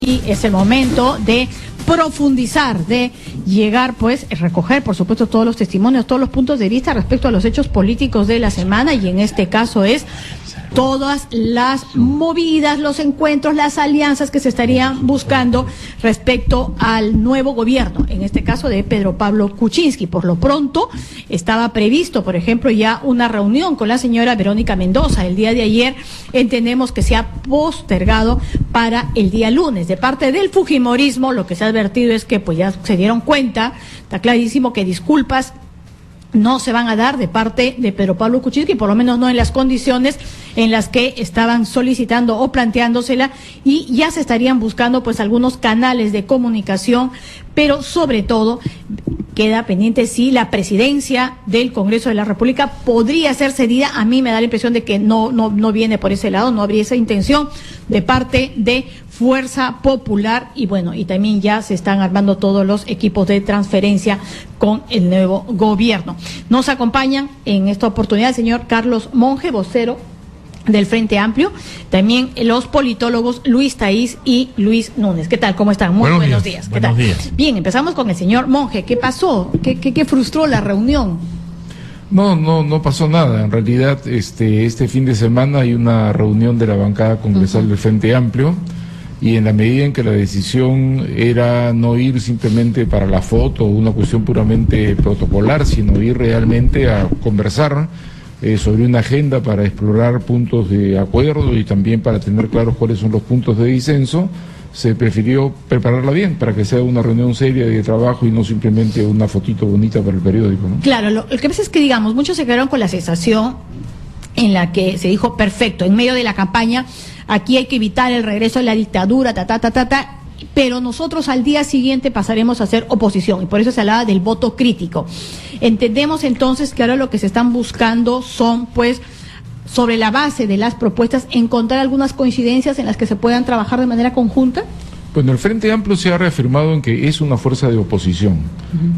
Y es el momento de profundizar, de llegar, pues, recoger, por supuesto, todos los testimonios, todos los puntos de vista respecto a los hechos políticos de la semana, y en este caso es todas las movidas, los encuentros, las alianzas que se estarían buscando respecto al nuevo gobierno, en este caso de Pedro Pablo Kuczynski. Por lo pronto, estaba previsto, por ejemplo, ya una reunión con la señora Verónica Mendoza. El día de ayer entendemos que se ha postergado para el día lunes. De parte del fujimorismo, lo que se ha advertido es que pues ya se dieron cuenta, está clarísimo que disculpas no se van a dar de parte de Pedro Pablo Kuczynski, por lo menos no en las condiciones en las que estaban solicitando o planteándosela, y ya se estarían buscando pues algunos canales de comunicación, pero sobre todo queda pendiente si la presidencia del Congreso de la República podría ser cedida. A mí me da la impresión de que no viene por ese lado, no habría esa intención de parte de Fuerza Popular, y bueno, y también ya se están armando todos los equipos de transferencia con el nuevo gobierno. Nos acompañan en esta oportunidad el señor Carlos Monge, vocero del Frente Amplio, también los politólogos Luis Taís y Luis Núñez. ¿Qué tal? ¿Cómo están? Muy buenos días. ¿Qué tal? Bien, empezamos con el señor Monge. ¿Qué pasó? ¿Qué frustró la reunión? No pasó nada. En realidad, este fin de semana hay una reunión de la bancada congresal del Frente Amplio, y en la medida en que la decisión era no ir simplemente para la foto o una cuestión puramente protocolar, sino ir realmente a conversar sobre una agenda para explorar puntos de acuerdo y también para tener claros cuáles son los puntos de disenso, se prefirió prepararla bien para que sea una reunión seria de trabajo y no simplemente una fotito bonita para el periódico, ¿no? Claro, lo que pasa es que, digamos, muchos se quedaron con la sensación en la que se dijo, perfecto, en medio de la campaña, aquí hay que evitar el regreso de la dictadura, pero nosotros al día siguiente pasaremos a ser oposición, y por eso se hablaba del voto crítico. Entendemos entonces que ahora lo que se están buscando son, pues, sobre la base de las propuestas, encontrar algunas coincidencias en las que se puedan trabajar de manera conjunta. Bueno, el Frente Amplio se ha reafirmado en que es una fuerza de oposición,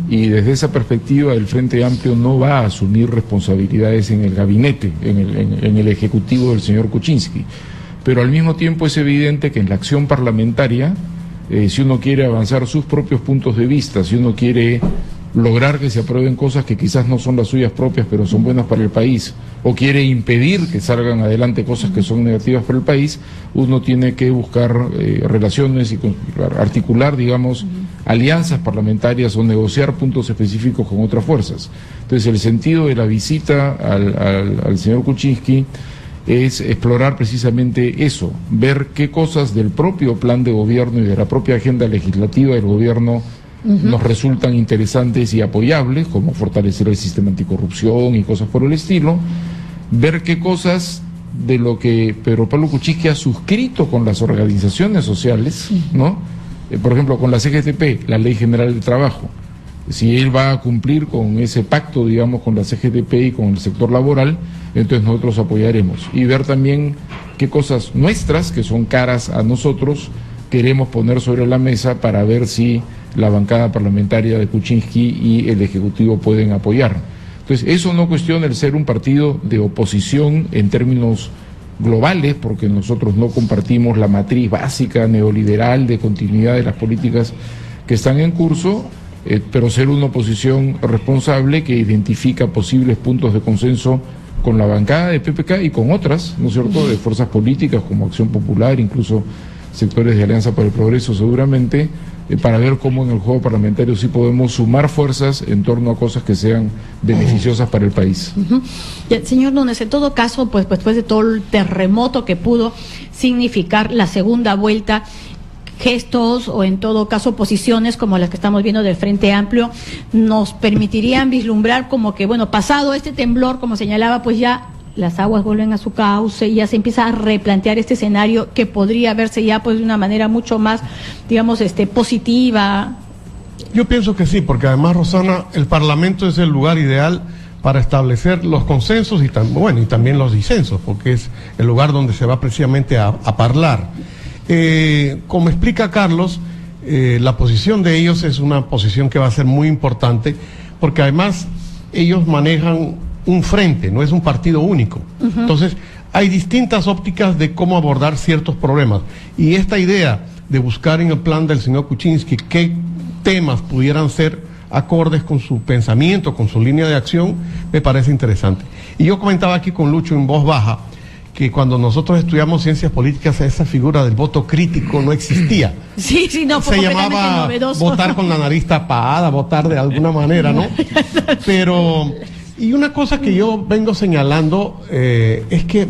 y desde esa perspectiva el Frente Amplio no va a asumir responsabilidades en el gabinete, en el ejecutivo del señor Kuczynski. Pero al mismo tiempo es evidente que en la acción parlamentaria, si uno quiere avanzar sus propios puntos de vista, si uno quiere lograr que se aprueben cosas que quizás no son las suyas propias pero son buenas para el país, o quiere impedir que salgan adelante cosas que son negativas para el país, uno tiene que buscar relaciones y articular, digamos, alianzas parlamentarias o negociar puntos específicos con otras fuerzas. Entonces el sentido de la visita al señor Kuczynski es explorar precisamente eso, ver qué cosas del propio plan de gobierno y de la propia agenda legislativa del gobierno nos resultan interesantes y apoyables, como fortalecer el sistema anticorrupción y cosas por el estilo, ver qué cosas de lo que Pedro Pablo Kuczynski ha suscrito con las organizaciones sociales, ¿no? Por ejemplo, con la CGTP, la Ley General del Trabajo, si él va a cumplir con ese pacto, digamos, con la CGTP y con el sector laboral, entonces nosotros apoyaremos. Y ver también qué cosas nuestras, que son caras a nosotros, queremos poner sobre la mesa para ver si la bancada parlamentaria de Kuczynski y el Ejecutivo pueden apoyar. Entonces, eso no cuestiona el ser un partido de oposición en términos globales, porque nosotros no compartimos la matriz básica neoliberal de continuidad de las políticas que están en curso, pero ser una oposición responsable que identifica posibles puntos de consenso con la bancada de PPK y con otras, ¿no es cierto?, de fuerzas políticas como Acción Popular, incluso sectores de Alianza para el Progreso seguramente, para ver cómo en el juego parlamentario sí podemos sumar fuerzas en torno a cosas que sean beneficiosas para el país. Señor Núñez, en todo caso, pues después de todo el terremoto que pudo significar la segunda vuelta, gestos o en todo caso posiciones como las que estamos viendo del Frente Amplio nos permitirían vislumbrar como que, bueno, pasado este temblor, como señalaba, pues ya las aguas vuelven a su cauce y ya se empieza a replantear este escenario que podría verse ya pues de una manera mucho más, digamos, positiva. Yo pienso que sí, porque además, Rosana, el Parlamento es el lugar ideal para establecer los consensos y también los disensos, porque es el lugar donde se va precisamente a hablar. Como explica Carlos, la posición de ellos es una posición que va a ser muy importante, porque además ellos manejan un frente, no es un partido único. Entonces, hay distintas ópticas de cómo abordar ciertos problemas. Y esta idea de buscar en el plan del señor Kuczynski qué temas pudieran ser acordes con su pensamiento, con su línea de acción, me parece interesante. Y yo comentaba aquí con Lucho en voz baja que cuando nosotros estudiamos ciencias políticas esa figura del voto crítico no existía. Sí, no, fue se completamente llamaba novedoso. Votar con la nariz tapada, votar de alguna manera, ¿no? Pero, y una cosa que yo vengo señalando es que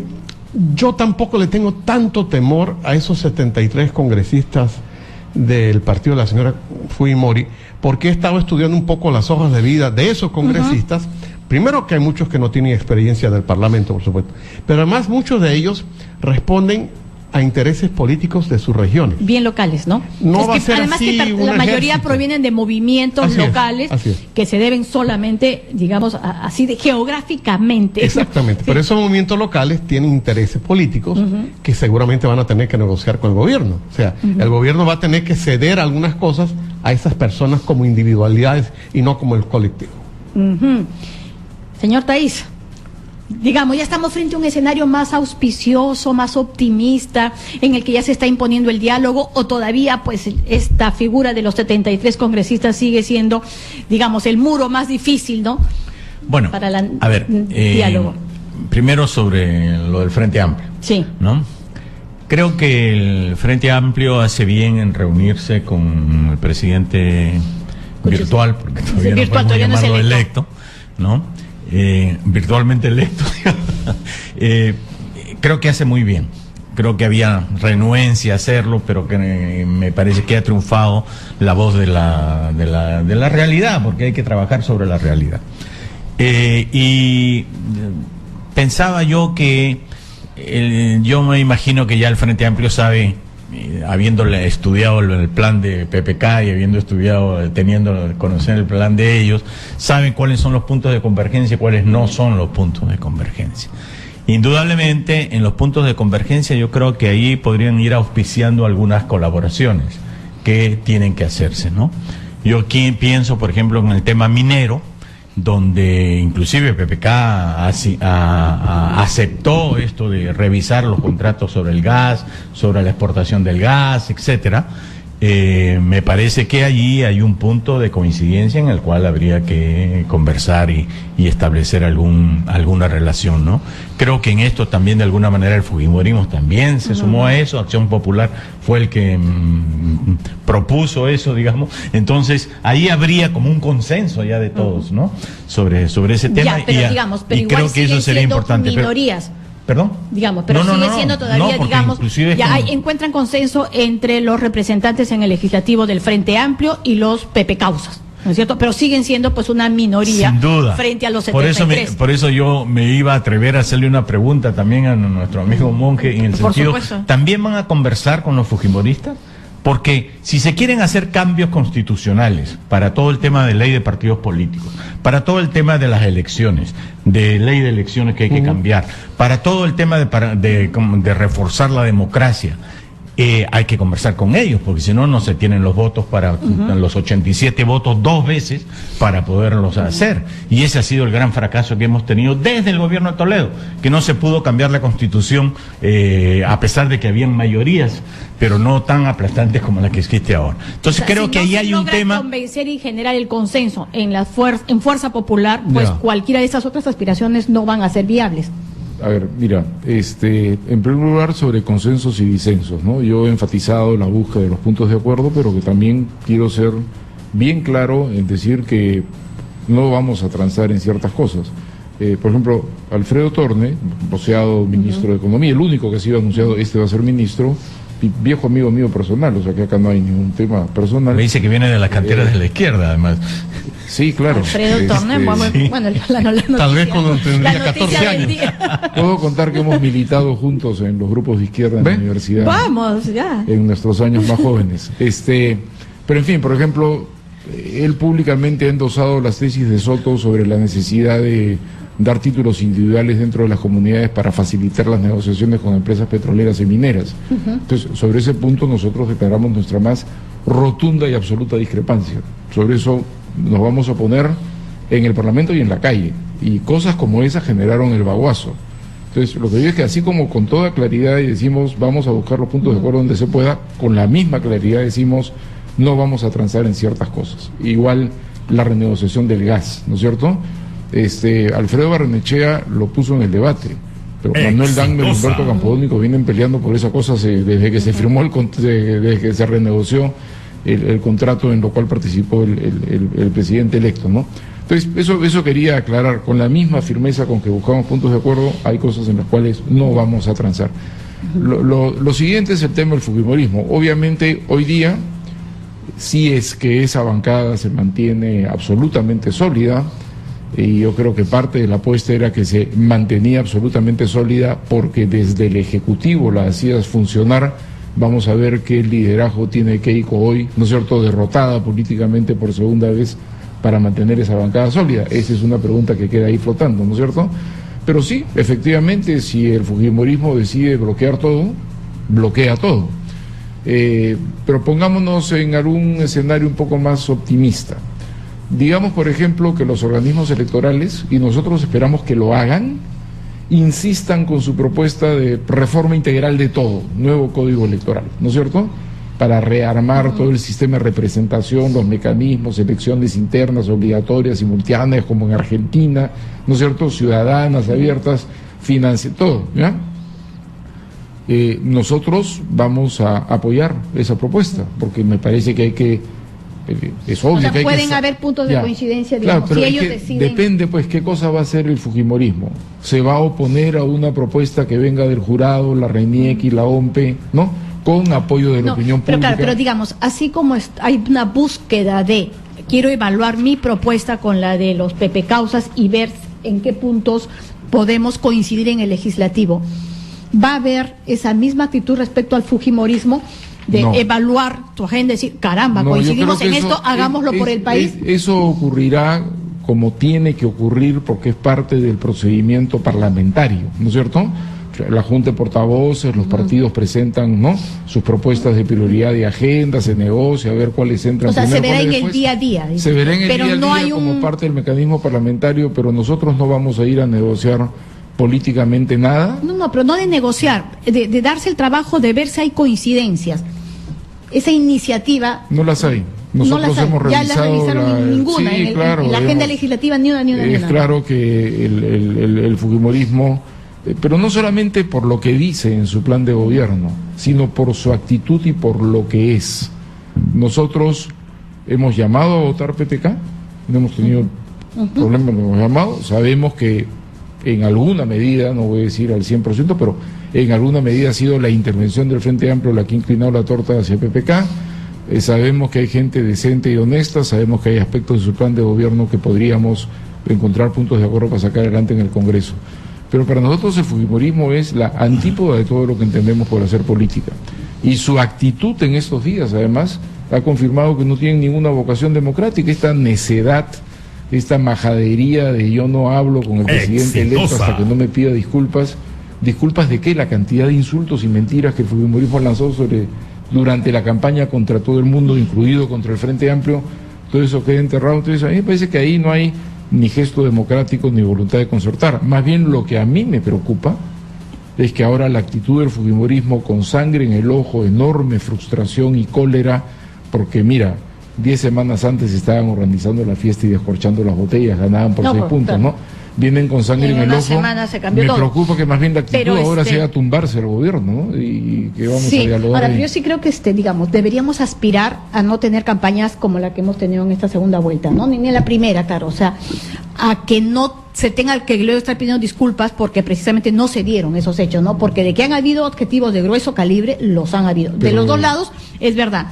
yo tampoco le tengo tanto temor a esos 73 congresistas del partido de la señora Fujimori, porque he estado estudiando un poco las hojas de vida de esos congresistas. Primero que hay muchos que no tienen experiencia del Parlamento, por supuesto, pero además muchos de ellos responden a intereses políticos de sus regiones. Bien locales, ¿no? No es va que a ser además así que un la mayoría ejército. provienen de movimientos Así es, locales así es. que se deben solamente, digamos, así de geográficamente. Exactamente, Sí. pero esos movimientos locales tienen intereses políticos que seguramente van a tener que negociar con el gobierno. O sea, el gobierno va a tener que ceder algunas cosas a esas personas como individualidades y no como el colectivo. Señor Thaís, digamos, ya estamos frente a un escenario más auspicioso, más optimista, en el que ya se está imponiendo el diálogo, o todavía pues esta figura de los 73 congresistas sigue siendo, digamos, el muro más difícil, ¿no? Bueno, Para el a ver, diálogo. Primero sobre lo del Frente Amplio, Sí. ¿no? Creo que el Frente Amplio hace bien en reunirse con el presidente virtual, porque todavía no virtual, podemos todavía no es llamarlo electo. electo, ¿no? Virtualmente electo. Creo que hace muy bien. Creo que había renuencia a hacerlo, pero que me parece que ha triunfado la voz de la realidad, porque hay que trabajar sobre la realidad. Y pensaba yo que yo me imagino que ya el Frente Amplio sabe, habiéndole estudiado el plan de PPK y habiendo estudiado, conocer el plan de ellos, saben cuáles son los puntos de convergencia y cuáles no son los puntos de convergencia. Indudablemente, en los puntos de convergencia yo creo que ahí podrían ir auspiciando algunas colaboraciones que tienen que hacerse, ¿no? Yo aquí pienso, por ejemplo, en el tema minero, donde inclusive PPK aceptó esto de revisar los contratos sobre el gas, sobre la exportación del gas, etcétera. Me parece que allí hay un punto de coincidencia en el cual habría que conversar y establecer alguna relación, ¿no? Creo que en esto también de alguna manera el fujimorismo también se sumó a eso. Acción Popular fue el que propuso eso, digamos. Entonces ahí habría como un consenso ya de todos, ¿no? Sobre ese tema. Ya, pero digamos, pero y igual creo que eso siguen sería siendo importante. minorías. ¿Perdón? Digamos, pero sigue siendo todavía, digamos, ya encuentran consenso entre los representantes en el legislativo del Frente Amplio y los Pepe Causas, ¿no es cierto? Pero siguen siendo pues una minoría sin duda frente a los 73. Por eso yo me iba a atrever a hacerle una pregunta también a nuestro amigo Monge, en el Por sentido, supuesto. ¿también van a conversar con los fujimoristas? Porque si se quieren hacer cambios constitucionales para todo el tema de ley de partidos políticos, para todo el tema de las elecciones, de ley de elecciones que hay que cambiar, para todo el tema de reforzar la democracia, hay que conversar con ellos, porque si no, no se tienen los votos para los 87 votos 2 veces para poderlos hacer. Y ese ha sido el gran fracaso que hemos tenido desde el gobierno de Toledo, que no se pudo cambiar la Constitución a pesar de que habían mayorías, pero no tan aplastantes como la que existe ahora. Entonces creo que ahí hay un tema. Convencer y generar el consenso en Fuerza Popular, pues cualquiera de esas otras aspiraciones no van a ser viables. A ver, mira, en primer lugar sobre consensos y disensos, ¿no? Yo he enfatizado la búsqueda de los puntos de acuerdo, pero que también quiero ser bien claro en decir que no vamos a transar en ciertas cosas. Por ejemplo, Alfredo Torne, rociado ministro de Economía, el único que ha sido anunciado, va a ser ministro, viejo amigo mío personal, o sea que acá no hay ningún tema personal. Me dice que viene de las canteras de la izquierda, además. Sí, claro. Alfredo Torne, bueno, la noticia, tal vez cuando tendría 14 años. Puedo contar que hemos militado juntos en los grupos de izquierda en la universidad. Vamos, ya. En nuestros años más jóvenes. Pero en fin, por ejemplo, él públicamente ha endosado las tesis de Soto sobre la necesidad de dar títulos individuales dentro de las comunidades para facilitar las negociaciones con empresas petroleras y mineras. Entonces, sobre ese punto nosotros declaramos nuestra más rotunda y absoluta discrepancia. Sobre eso nos vamos a poner en el Parlamento y en la calle. Y cosas como esas generaron el baguazo. Entonces, lo que digo es que así como con toda claridad y decimos vamos a buscar los puntos de acuerdo donde se pueda, con la misma claridad decimos no vamos a transar en ciertas cosas. Igual la renegociación del gas, ¿no es cierto? Alfredo Barrenechea lo puso en el debate, pero Manuel Dangme y Humberto Campodónico vienen peleando por esa cosa desde que se firmó desde que se renegoció el contrato en lo cual participó el presidente electo, ¿no? Entonces, eso quería aclarar, con la misma firmeza con que buscamos puntos de acuerdo, hay cosas en las cuales no vamos a transar. Lo siguiente es el tema del fujimorismo. Obviamente, hoy día, si es que esa bancada se mantiene absolutamente sólida, y yo creo que parte de la apuesta era que se mantenía absolutamente sólida porque desde el Ejecutivo la hacías funcionar. Vamos a ver qué liderazgo tiene Keiko hoy, ¿no es cierto?, derrotada políticamente por segunda vez para mantener esa bancada sólida. Esa es una pregunta que queda ahí flotando, ¿no es cierto? Pero sí, efectivamente, si el fujimorismo decide bloquear todo, bloquea todo. Pero pongámonos en algún escenario un poco más optimista. Digamos, por ejemplo, que los organismos electorales, y nosotros esperamos que lo hagan, insistan con su propuesta de reforma integral de todo, nuevo código electoral, ¿no es cierto?, para rearmar todo el sistema de representación, los mecanismos, elecciones internas obligatorias, simultáneas, como en Argentina, ¿no es cierto?, ciudadanas, abiertas, todo, ¿ya? Nosotros vamos a apoyar esa propuesta, porque me parece que hay que, es obvio, o sea, que hay pueden que haber puntos de coincidencia, digamos, claro, pero si ellos deciden. Depende, pues, qué cosa va a hacer el fujimorismo. ¿Se va a oponer a una propuesta que venga del jurado, la RENIEC y la OMPE, ¿no?, con apoyo de la opinión pública? Claro, pero digamos, así como hay una búsqueda de, quiero evaluar mi propuesta con la de los Pepe Causas y ver en qué puntos podemos coincidir en el legislativo, ¿va a haber esa misma actitud respecto al fujimorismo de evaluar tu agenda y decir, caramba, coincidimos en esto, hagámoslo por el país? Eso ocurrirá como tiene que ocurrir porque es parte del procedimiento parlamentario, ¿no es cierto? La Junta de Portavoces, los partidos presentan, ¿no?, sus propuestas de prioridad de agenda, se negocia, a ver cuáles entran. O sea, primero, se verá en el día a día. Se verá en el día a día como parte del mecanismo parlamentario, pero nosotros no vamos a ir a negociar políticamente nada. No, pero no de negociar, de darse el trabajo de ver si hay coincidencias. Esa iniciativa... No las hay. Nosotros hemos revisado... Ya las revisaron ninguna, sí, en la agenda legislativa ni una. Es claro que el fujimorismo... pero no solamente por lo que dice en su plan de gobierno, sino por su actitud y por lo que es. Nosotros hemos llamado a votar PPK, no hemos tenido problemas, no hemos llamado, sabemos que en alguna medida, no voy a decir al 100%, pero en alguna medida ha sido la intervención del Frente Amplio la que ha inclinado la torta hacia PPK. Sabemos que hay gente decente y honesta, sabemos que hay aspectos de su plan de gobierno que podríamos encontrar puntos de acuerdo para sacar adelante en el Congreso. Pero para nosotros el fujimorismo es la antípoda de todo lo que entendemos por hacer política. Y su actitud en estos días, además, ha confirmado que no tienen ninguna vocación democrática. Esta necedad, esta majadería de yo no hablo con el presidente electo hasta que no me pida disculpas. ¿Disculpas de qué? La cantidad de insultos y mentiras que el fujimorismo lanzó durante la campaña contra todo el mundo, incluido contra el Frente Amplio, todo eso queda enterrado. Entonces a mí me parece que ahí no hay ni gesto democrático ni voluntad de concertar. Más bien lo que a mí me preocupa es que ahora la actitud del fujimorismo, con sangre en el ojo, enorme frustración y cólera, porque mira, 10 semanas antes estaban organizando la fiesta y descorchando las botellas, ganaban por 6 puntos, ¿no? Vienen con sangre en el ojo. Me preocupa que más bien la actitud ahora sea tumbarse al gobierno, ¿no? Y que vamos a dialogar. Ahora, yo sí creo que digamos, deberíamos aspirar a no tener campañas como la que hemos tenido en esta segunda vuelta, ¿no? Ni en la primera, claro, o sea, a que no se tenga que luego estar pidiendo disculpas porque precisamente no se dieron esos hechos, ¿no? Porque de que han habido objetivos de grueso calibre, los han habido. De los dos lados, es verdad.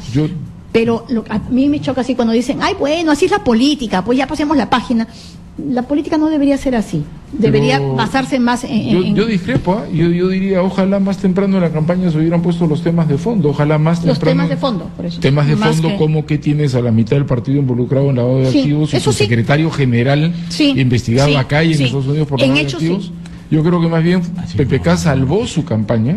Pero a mí me choca así cuando dicen, ay, bueno, así es la política, pues ya pasemos la página. La política no debería ser así, debería basarse más en... Yo discrepo, yo diría, ojalá más temprano en la campaña se hubieran puesto los temas de fondo, ojalá más temprano... Los temas de fondo, por eso. Temas de fondo, como que tienes a la mitad del partido involucrado en lavado de activos y su secretario general investigado acá y en Estados Unidos por lavado de activos. Yo creo que más bien PPK salvó su campaña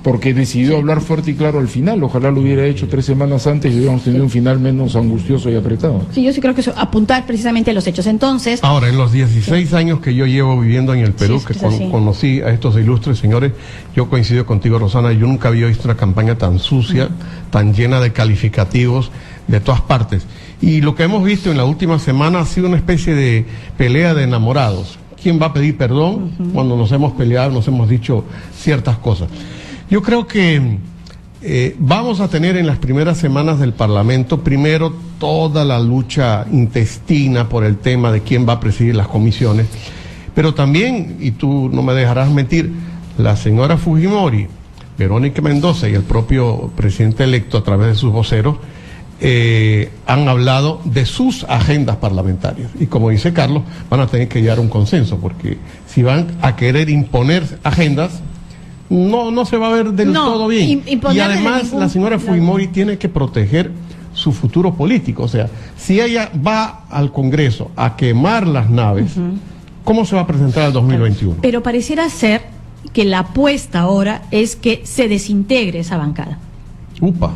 porque decidió hablar fuerte y claro al final. Ojalá lo hubiera hecho 3 semanas antes y hubiéramos tenido un final menos angustioso y apretado. Sí, yo sí creo que eso, apuntar precisamente a los hechos. Entonces, ahora, en los 16 años que yo llevo viviendo en el Perú, Sí, que es así. conocí a estos ilustres señores, yo coincido contigo, Rosana, yo nunca había visto una campaña tan sucia, tan llena de calificativos de todas partes. Y lo que hemos visto en la última semana ha sido una especie de pelea de enamorados. ¿Quién va a pedir perdón cuando nos hemos peleado, nos hemos dicho ciertas cosas? Yo creo que vamos a tener en las primeras semanas del Parlamento, primero, toda la lucha intestina por el tema de quién va a presidir las comisiones, pero también, y tú no me dejarás mentir, la señora Fujimori, Verónica Mendoza y el propio presidente electo a través de sus voceros han hablado de sus agendas parlamentarias. Y como dice Carlos, van a tener que llegar a un consenso, porque si van a querer imponer agendas, no se va a ver del todo bien. Y además la señora Fujimori tiene que proteger su futuro político. O sea, si ella va al Congreso a quemar las naves, ¿cómo se va a presentar el 2021? pero pareciera ser que la apuesta ahora es que se desintegre esa bancada. Upa.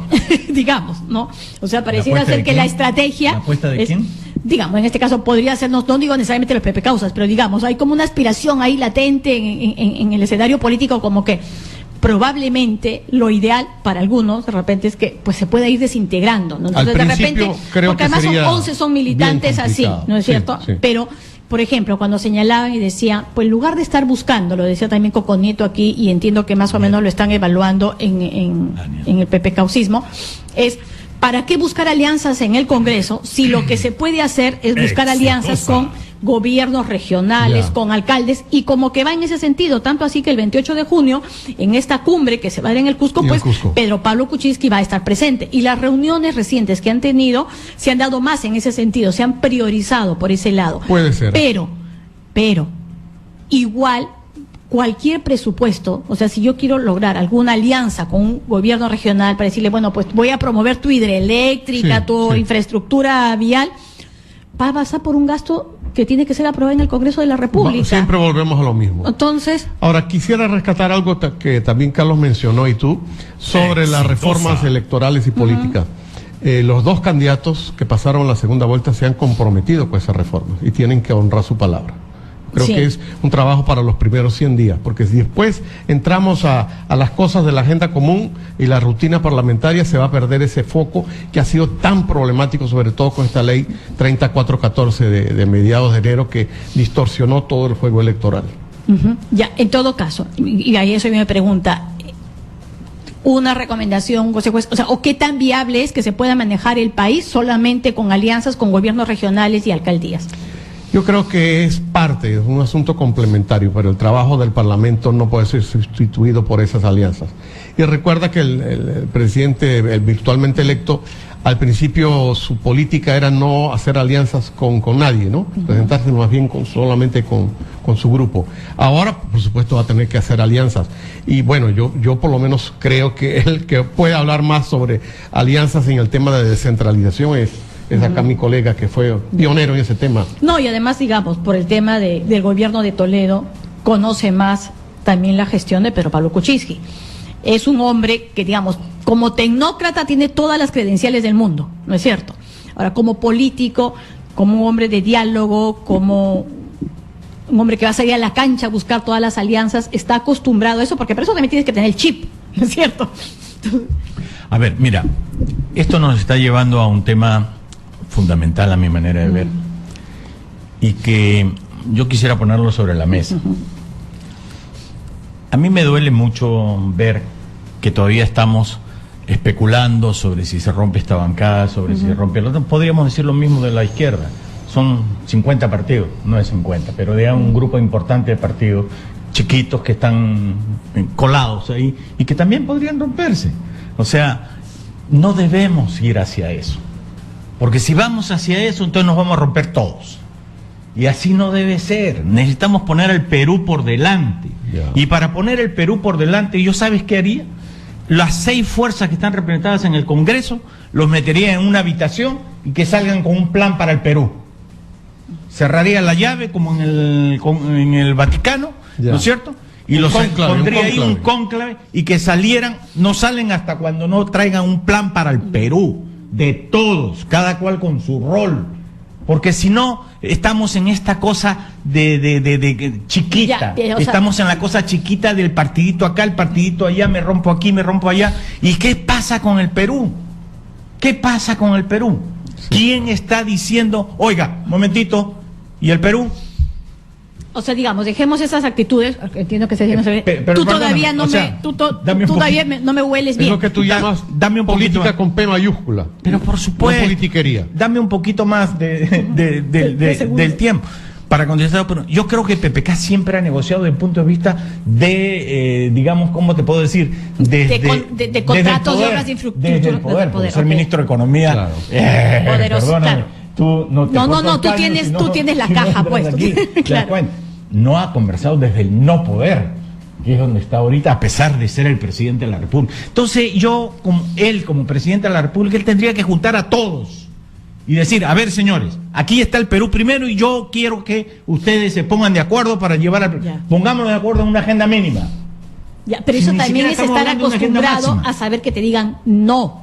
Digamos, ¿no? O sea, pareciera apuesta ser de que quién? la estrategia... ¿La apuesta de es, quién? Digamos, en este caso podría ser, no digo necesariamente los Pepe Causas, pero digamos, hay como una aspiración ahí latente en el escenario político, como que probablemente lo ideal para algunos de repente es que pues se pueda ir desintegrando, ¿no? Entonces, Al de repente, principio, creo porque que además sería 11 son militantes bien así, complicado. ¿no es Sí, cierto? sí. Pero, por ejemplo, cuando señalaban y decían, pues en lugar de estar buscando, lo decía también Coco Nieto aquí, y entiendo que más o menos lo están evaluando en el PPCausismo, es ¿para qué buscar alianzas en el Congreso si lo que se puede hacer es buscar alianzas con gobiernos regionales, con alcaldes, y como que va en ese sentido, tanto así que el 28 de junio, en esta cumbre que se va a dar en el Cusco, En el pues Cusco. Pedro Pablo Kuczynski va a estar presente, y las reuniones recientes que han tenido se han dado más en ese sentido, se han priorizado por ese lado. Puede ser. Pero, igual, cualquier presupuesto, o sea, si yo quiero lograr alguna alianza con un gobierno regional para decirle, bueno, pues voy a promover tu hidroeléctrica, Sí, tu sí. infraestructura vial, va a pasar por un gasto que tiene que ser aprobado en el Congreso de la República. Siempre volvemos a lo mismo. Entonces, Ahora, quisiera rescatar algo que también Carlos mencionó y tú, sobre las reformas electorales y políticas. Los dos candidatos que pasaron la segunda vuelta se han comprometido con esas reformas y tienen que honrar su palabra. Creo Sí. que es un trabajo para los primeros 100 días, porque si después entramos a las cosas de la agenda común y la rutina parlamentaria, se va a perder ese foco que ha sido tan problemático, sobre todo con esta ley 3414 de mediados de enero, que distorsionó todo el juego electoral. ya, en todo caso, y ahí eso me pregunta, una recomendación, o sea, o qué tan viable es que se pueda manejar el país solamente con alianzas con gobiernos regionales y alcaldías. Yo creo que es parte, es un asunto complementario, pero el trabajo del Parlamento no puede ser sustituido por esas alianzas. Y recuerda que el presidente, el virtualmente electo, al principio su política era no hacer alianzas con nadie, ¿no? Presentarse más bien solamente con su grupo. Ahora, por supuesto, va a tener que hacer alianzas. Y bueno, yo por lo menos creo que el que puede hablar más sobre alianzas en el tema de descentralización es acá mi colega, que fue pionero en ese tema. No, y además, digamos, por el tema del gobierno de Toledo, conoce más también la gestión de Pedro Pablo Kuczynski. Es un hombre que, digamos, como tecnócrata tiene todas las credenciales del mundo, ¿no es cierto? Ahora, como político, como un hombre de diálogo, como un hombre que va a salir a la cancha a buscar todas las alianzas, está acostumbrado a eso, porque para eso también tienes que tener el chip, ¿no es cierto? A ver, mira, esto nos está llevando a un tema fundamental a mi manera de ver y que yo quisiera ponerlo sobre la mesa. A mí me duele mucho ver que todavía estamos especulando sobre si se rompe esta bancada, sobre si se rompe el otro. Podríamos decir lo mismo de la izquierda. Son 50 partidos, no es 50, pero de un grupo importante de partidos chiquitos que están colados ahí y que también podrían romperse. O sea, no debemos ir hacia eso. Porque si vamos hacia eso, entonces nos vamos a romper todos. Y así no debe ser. Necesitamos poner al Perú por delante. Ya. Y para poner el Perú por delante, ¿yo sabes qué haría? Las 6 fuerzas que están representadas en el Congreso, los metería en una habitación y que salgan con un plan para el Perú. Cerraría la llave como en el Vaticano, Ya. ¿no es cierto? y los cónclave, pondría ahí un cónclave y que salieran, no salen hasta cuando no traigan un plan para el Perú, de todos, cada cual con su rol. Porque si no, estamos en esta cosa de chiquita. Ya, o sea, estamos en la cosa chiquita del partidito acá, el partidito allá, me rompo aquí, me rompo allá. ¿Y qué pasa con el Perú? ¿Qué pasa con el Perú? Sí. ¿Quién está diciendo, oiga, momentito, ¿y el Perú? O sea, digamos, dejemos esas actitudes, entiendo que se tú todavía no me, tú todavía no me hueles bien. Es lo que tú llamas dame un política más. Con P mayúscula. Pero por supuesto. No politiquería. Dame un poquito más del tiempo para contestar. Pero yo creo que PPK siempre ha negociado desde el punto de vista de, digamos, ¿cómo te puedo decir? De contratos de obras de infraestructura. Desde el poder, por ser ministro de Economía. Claro. Poderoso, perdóname, claro. Tú no tú tienes la caja, pues. Claro. No ha conversado desde el no poder, que es donde está ahorita, a pesar de ser el presidente de la República. Entonces yo, como presidente de la República, él tendría que juntar a todos y decir, a ver, señores, aquí está el Perú primero y yo quiero que ustedes se pongan de acuerdo para llevar pongámonos de acuerdo en una agenda mínima. Ya, pero eso también es estar acostumbrado a saber que te digan no.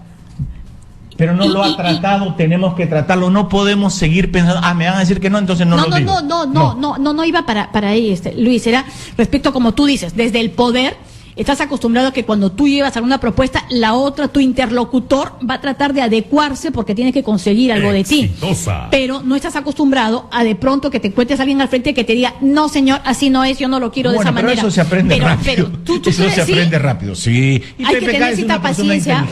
Pero no lo ha tratado, tenemos que tratarlo, no podemos seguir pensando, me van a decir que no, entonces no lo digo. No iba para ahí, Luis, era respecto, como tú dices, desde el poder, estás acostumbrado a que cuando tú llevas alguna propuesta, la otra, tu interlocutor, va a tratar de adecuarse porque tiene que conseguir algo de ti. Pero no estás acostumbrado a de pronto que te encuentres a alguien al frente que te diga, no señor, así no es, yo no lo quiero de esa manera. Eso se aprende rápido. Eso se aprende rápido, sí. Y hay que tener cierta paciencia.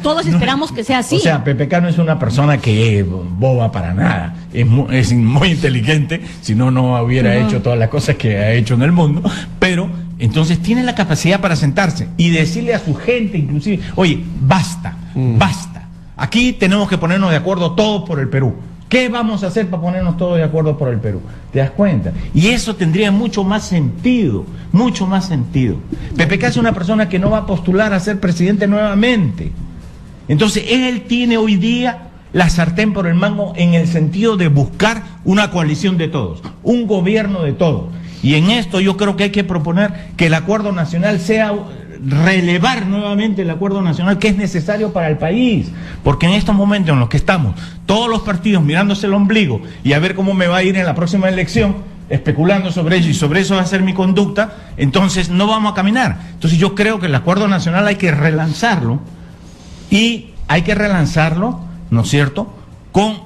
Todos esperamos que sea así. O sea, PPK no es una persona que es boba para nada. Es muy inteligente, si no, no hubiera hecho todas las cosas que ha hecho en el mundo, pero entonces tiene la capacidad para sentarse y decirle a su gente, inclusive, oye, basta. Aquí tenemos que ponernos de acuerdo todos por el Perú. ¿Qué vamos a hacer para ponernos todos de acuerdo por el Perú? ¿Te das cuenta? Y eso tendría mucho más sentido. PPK es una persona que no va a postular a ser presidente nuevamente. Entonces, él tiene hoy día la sartén por el mango en el sentido de buscar una coalición de todos, un gobierno de todos. Y en esto yo creo que hay que proponer que el acuerdo nacional sea relevar nuevamente el acuerdo nacional que es necesario para el país, porque en estos momentos en los que estamos, todos los partidos mirándose el ombligo y a ver cómo me va a ir en la próxima elección, especulando sobre ello y sobre eso va a ser mi conducta, entonces no vamos a caminar. Entonces yo creo que el acuerdo nacional hay que relanzarlo y hay que relanzarlo, ¿no es cierto?, con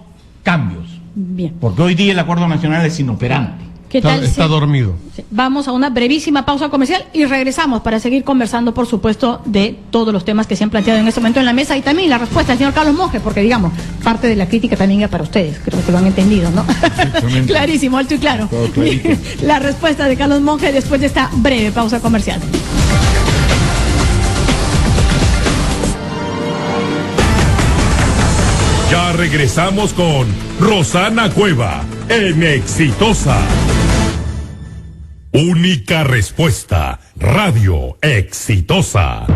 cambios. Bien. Porque hoy día el acuerdo nacional es inoperante. ¿Qué tal? Está dormido. Vamos a una brevísima pausa comercial y regresamos para seguir conversando, por supuesto, de todos los temas que se han planteado en este momento en la mesa y también la respuesta del señor Carlos Monge, porque digamos, parte de la crítica también es para ustedes, creo que lo han entendido, ¿no? Clarísimo, alto y claro. La respuesta de Carlos Monge después de esta breve pausa comercial. Ya regresamos con Rosana Cueva en Exitosa. Única respuesta, Radio Exitosa.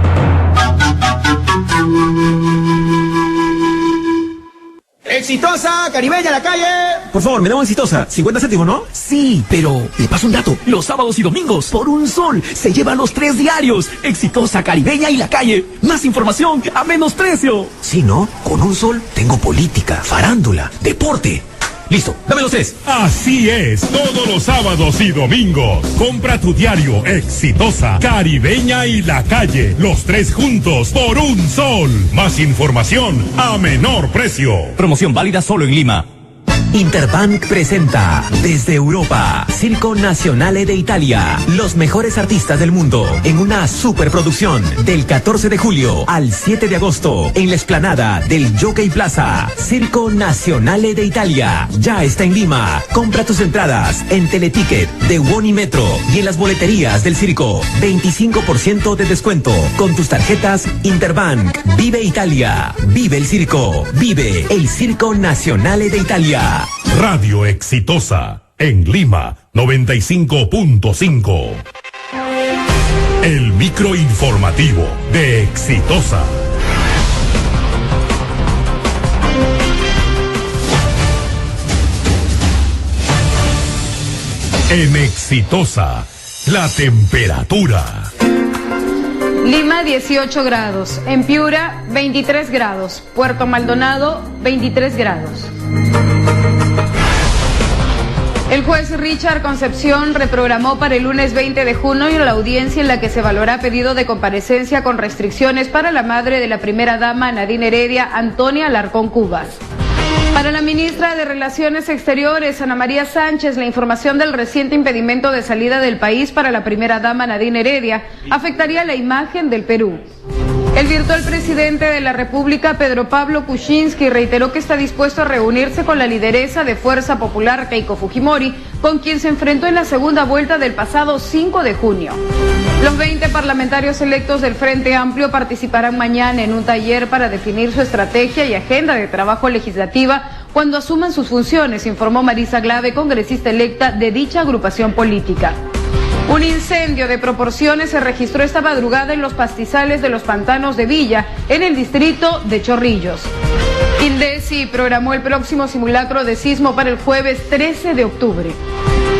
Exitosa, caribeña, la calle. Por favor, me da una exitosa. 50 céntimos, ¿no? Sí, pero le paso un dato. Los sábados y domingos, por un sol, se llevan los 3 diarios. Exitosa, caribeña y la calle. Más información a menos precio. Sí, ¿no? Con un sol tengo política, farándula, deporte. Listo, dame los 3. Así es, todos los sábados y domingos. Compra tu diario Exitosa, Caribeña y La Calle. Los 3 juntos por un sol. Más información a menor precio. Promoción válida solo en Lima. Interbank presenta desde Europa Circo Nazionale de Italia, los mejores artistas del mundo en una superproducción del 14 de julio al 7 de agosto en la explanada del Jockey Plaza. Circo Nazionale de Italia ya está en Lima. Compra tus entradas en Teleticket, de Woni Metro y en las boleterías del circo. 25% de descuento con tus tarjetas Interbank. Vive Italia, vive el circo, vive el Circo Nazionale de Italia. Radio Exitosa, en Lima, 95.5. El microinformativo de Exitosa. En Exitosa, La temperatura. Lima 18 grados, en Piura 23 grados, Puerto Maldonado 23 grados. El juez Richard Concepción reprogramó para el lunes 20 de junio la audiencia en la que se valorará pedido de comparecencia con restricciones para la madre de la primera dama Nadine Heredia, Antonia Alarcón Cubas. Para la ministra de Relaciones Exteriores, Ana María Sánchez, la información del reciente impedimento de salida del país para la primera dama Nadine Heredia afectaría la imagen del Perú. El virtual presidente de la República, Pedro Pablo Kuczynski, reiteró que está dispuesto a reunirse con la lideresa de Fuerza Popular, Keiko Fujimori, con quien se enfrentó en la segunda vuelta del pasado 5 de junio. Los 20 parlamentarios electos del Frente Amplio participarán mañana en un taller para definir su estrategia y agenda de trabajo legislativa cuando asuman sus funciones, informó Marisa Glave, congresista electa de dicha agrupación política. Un incendio de proporciones se registró esta madrugada en los pastizales de los pantanos de Villa, en el distrito de Chorrillos. INDECI programó el próximo simulacro de sismo para el jueves 13 de octubre.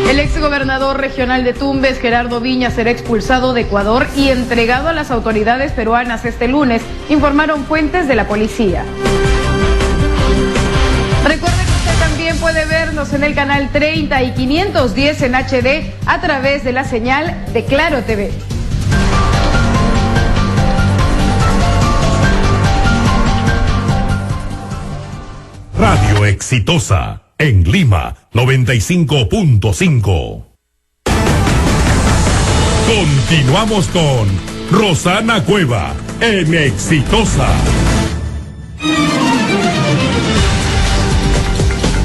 El exgobernador regional de Tumbes, Gerardo Viña, será expulsado de Ecuador y entregado a las autoridades peruanas este lunes, informaron fuentes de la policía. Recuerde que usted también puede vernos en el canal 30 y 510 en HD a través de la señal de Claro TV. Radio Exitosa en Lima 95.5. Continuamos con Rosana Cueva en Exitosa.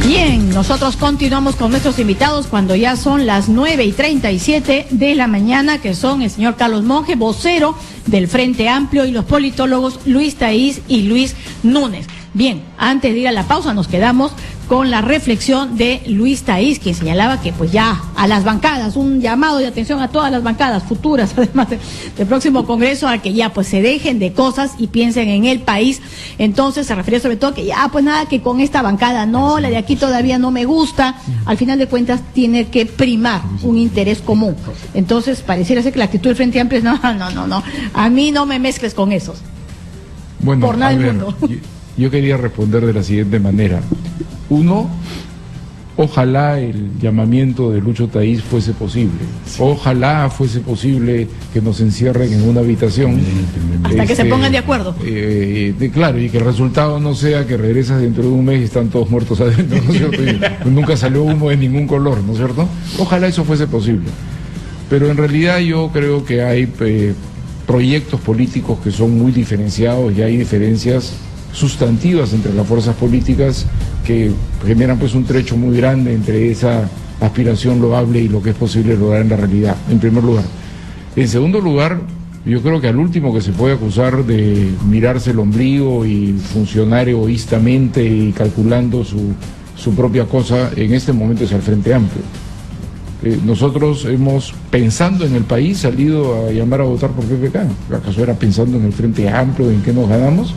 Bien, nosotros continuamos con nuestros invitados cuando ya son las 9:37 de la mañana, que son el señor Carlos Monge, vocero del Frente Amplio, y los politólogos Luis Taís y Luis Núñez. Bien, antes de ir a la pausa nos quedamos con la reflexión de Luis Taís, quien señalaba que pues ya a las bancadas, un llamado de atención a todas las bancadas futuras, además del próximo Congreso, a que ya pues se dejen de cosas y piensen en el país. Entonces se refería sobre todo que ya pues nada, que con esta bancada no, la de aquí todavía no me gusta. Al final de cuentas tiene que primar un interés común. Entonces pareciera ser que la actitud del Frente Amplio es no, a mí no me mezcles con esos. Bueno, por nada del mundo. Yo quería responder de la siguiente manera. Uno, ojalá el llamamiento de Lucho Taís fuese posible. Ojalá fuese posible que nos encierren en una habitación. Hasta que se pongan de acuerdo. Claro, y que el resultado no sea que regresas dentro de un mes y están todos muertos adentro, ¿no es cierto? Y nunca salió humo de ningún color, ¿no es cierto? Ojalá eso fuese posible. Pero en realidad yo creo que hay proyectos políticos que son muy diferenciados y hay diferencias sustantivas entre las fuerzas políticas que generan pues un trecho muy grande entre esa aspiración loable y lo que es posible lograr en la realidad, en primer lugar. En segundo lugar, yo creo que al último que se puede acusar de mirarse el ombligo y funcionar egoístamente y calculando su propia cosa en este momento es al Frente Amplio. Nosotros hemos, pensando en el país, salido a llamar a votar por PPK. ¿Acaso era pensando en el Frente Amplio, en qué nos ganamos?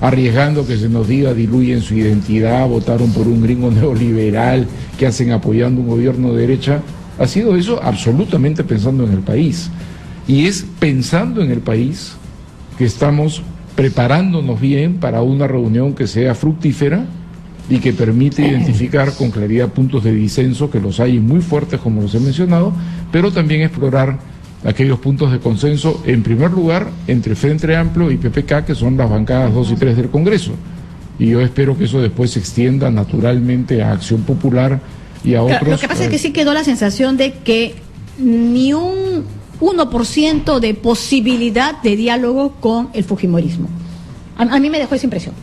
Arriesgando que se nos diga, diluyen su identidad, votaron por un gringo neoliberal, que hacen apoyando un gobierno de derecha. Ha sido eso absolutamente pensando en el país. Y es pensando en el país que estamos preparándonos bien para una reunión que sea fructífera y que permite identificar con claridad puntos de disenso, que los hay muy fuertes como los he mencionado, pero también explorar aquellos puntos de consenso, en primer lugar, entre Frente Amplio y PPK, que son las bancadas 2 y 3 del Congreso. Y yo espero que eso después se extienda naturalmente a Acción Popular y a otros. Lo que pasa es que sí quedó la sensación de que ni un 1% de posibilidad de diálogo con el fujimorismo. A mí me dejó esa impresión.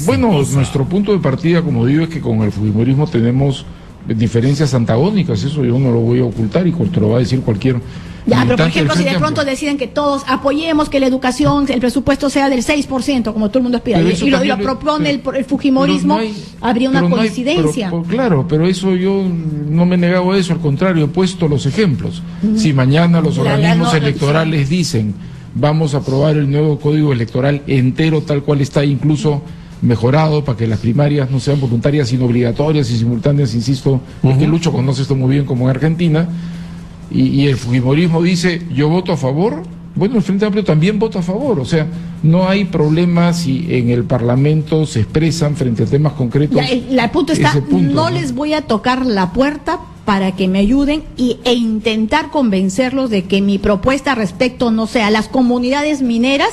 Bueno, nuestro punto de partida, como digo, es que con el fujimorismo tenemos diferencias antagónicas, eso yo no lo voy a ocultar y te lo va a decir cualquier... Ya, pero por ejemplo, si de pronto deciden que todos apoyemos que la educación, el presupuesto sea del 6%, como todo el mundo aspira, y lo propone el fujimorismo, habría una coincidencia. Claro, pero eso yo no me he negado a eso, al contrario, he puesto los ejemplos. Si mañana los organismos electorales dicen, vamos a aprobar el nuevo código electoral entero tal cual está, incluso mejorado para que las primarias no sean voluntarias sino obligatorias y simultáneas, insisto, porque Lucho conoce esto muy bien como en Argentina. y el fujimorismo dice, yo voto a favor, bueno, el Frente Amplio también vota a favor, o sea, no hay problema si en el Parlamento se expresan frente a temas concretos. El punto está, no les voy a tocar la puerta para que me ayuden e intentar convencerlos de que mi propuesta respecto, no sé, a las comunidades mineras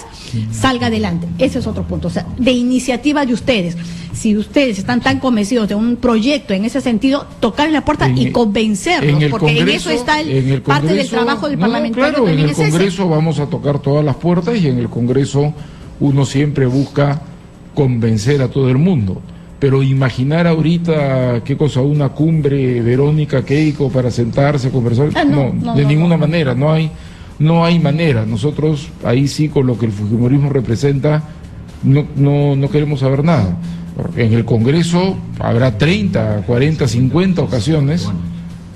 salga adelante. Ese es otro punto, o sea, de iniciativa de ustedes. Si ustedes están tan convencidos de un proyecto en ese sentido, tocar en la puerta y convencerlos, porque en eso está parte del trabajo del parlamentario. Claro, en el Congreso vamos a tocar todas las puertas y en el Congreso uno siempre busca convencer a todo el mundo. Pero imaginar ahorita, qué cosa, una cumbre Verónica Keiko para sentarse a conversar, de ninguna manera, no hay manera. Nosotros ahí sí, con lo que el fujimorismo representa, no queremos saber nada. En el Congreso habrá 30, 40, 50 ocasiones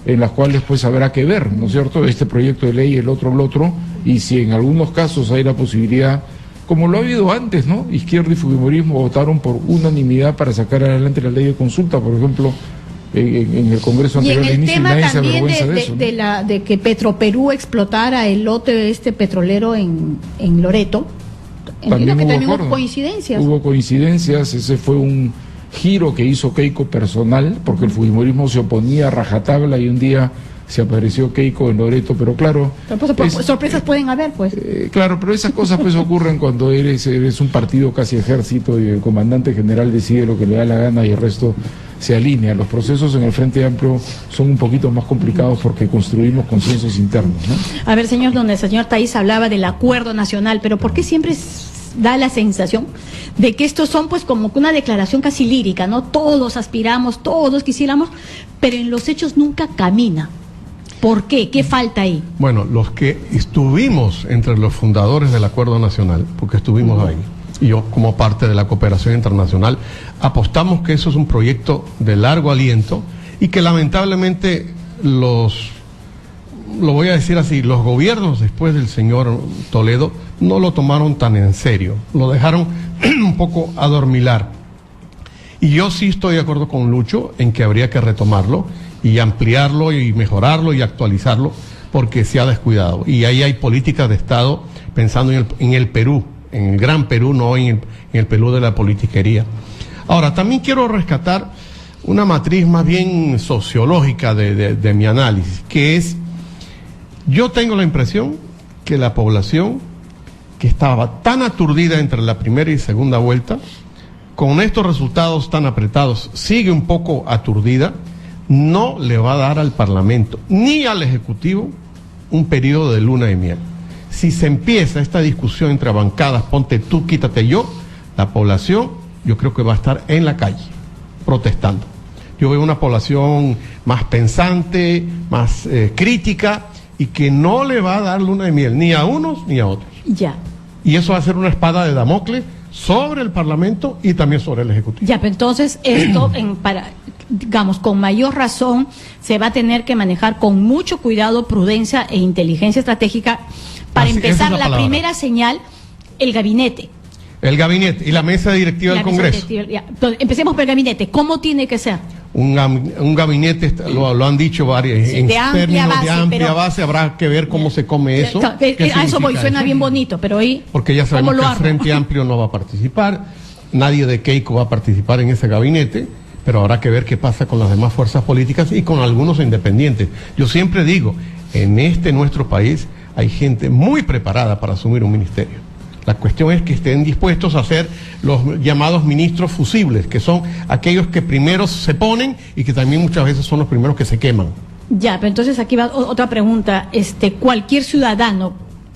en las cuales pues habrá que ver, ¿no es cierto?, este proyecto de ley, el otro, y si en algunos casos hay la posibilidad, como lo ha habido antes, ¿no? Izquierda y fujimorismo votaron por unanimidad para sacar adelante la ley de consulta, por ejemplo, en el Congreso anterior al inicio, y nadie se avergüenza de eso, ¿no? De que Petroperú explotara el lote petrolero en Loreto, entiendo que también hubo coincidencias. Hubo coincidencias, ese fue un giro que hizo Keiko personal, porque el fujimorismo se oponía a rajatabla y un día se apareció Keiko en Loreto, pero claro... Pero pues, sorpresas pueden haber, pues. Claro, pero esas cosas pues ocurren cuando eres un partido casi ejército y el comandante general decide lo que le da la gana y el resto se alinea. Los procesos en el Frente Amplio son un poquito más complicados porque construimos consensos internos, ¿no? A ver, señor, donde el señor Taiz hablaba del acuerdo nacional, pero ¿por qué siempre da la sensación de que estos son pues como una declaración casi lírica, ¿no? Todos aspiramos, todos quisiéramos, pero en los hechos nunca camina. ¿Por qué? ¿Qué falta ahí? Bueno, los que estuvimos entre los fundadores del Acuerdo Nacional, porque estuvimos ahí, y yo como parte de la cooperación internacional, apostamos que eso es un proyecto de largo aliento y que lamentablemente lo voy a decir así, los gobiernos después del señor Toledo no lo tomaron tan en serio, lo dejaron un poco adormilar. Y yo sí estoy de acuerdo con Lucho en que habría que retomarlo y ampliarlo y mejorarlo y actualizarlo porque se ha descuidado. Y ahí hay políticas de Estado pensando en el Perú, en el gran Perú, no en el Perú de la politiquería. Ahora, también quiero rescatar una matriz más bien sociológica de mi análisis, que es, yo tengo la impresión que la población que estaba tan aturdida entre la primera y segunda vuelta, con estos resultados tan apretados, sigue un poco aturdida, no le va a dar al Parlamento ni al Ejecutivo un periodo de luna de miel. Si se empieza esta discusión entre bancadas, ponte tú, quítate yo, la población yo creo que va a estar en la calle protestando. Yo veo una población más pensante, más crítica y que no le va a dar luna de miel ni a unos ni a otros. Ya. Y eso va a ser una espada de Damocles sobre el Parlamento y también sobre el Ejecutivo. Ya, pero entonces esto digamos, con mayor razón, se va a tener que manejar con mucho cuidado, prudencia e inteligencia estratégica. Para empezar, la primera señal, el gabinete. El gabinete y la mesa directiva del Congreso. Entonces, empecemos por el gabinete. ¿Cómo tiene que ser? Un gabinete, lo han dicho varios, sí, en de amplia términos base, de amplia base, habrá que ver cómo se come eso. A eso voy, suena bien bonito, pero ahí... Porque ya sabemos que el Frente Amplio no va a participar, nadie de Keiko va a participar en ese gabinete, pero habrá que ver qué pasa con las demás fuerzas políticas y con algunos independientes. Yo siempre digo, en nuestro país hay gente muy preparada para asumir un ministerio. La cuestión es que estén dispuestos a ser los llamados ministros fusibles, que son aquellos que primero se ponen y que también muchas veces son los primeros que se queman. Ya, pero entonces aquí va otra pregunta. Cualquier ciudadano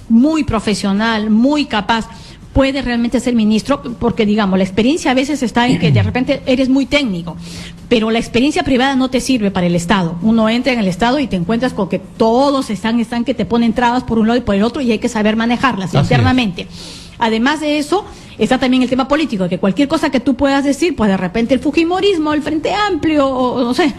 muy profesional, muy capaz, puede realmente ser ministro, porque digamos, la experiencia a veces está en que de repente eres muy técnico, pero la experiencia privada no te sirve para el Estado. Uno entra en el Estado y te encuentras con que todos están que te ponen trabas por un lado y por el otro y hay que saber manejarlas internamente. Además de eso, está también el tema político, que cualquier cosa que tú puedas decir, pues de repente el fujimorismo, el Frente Amplio, o no sé,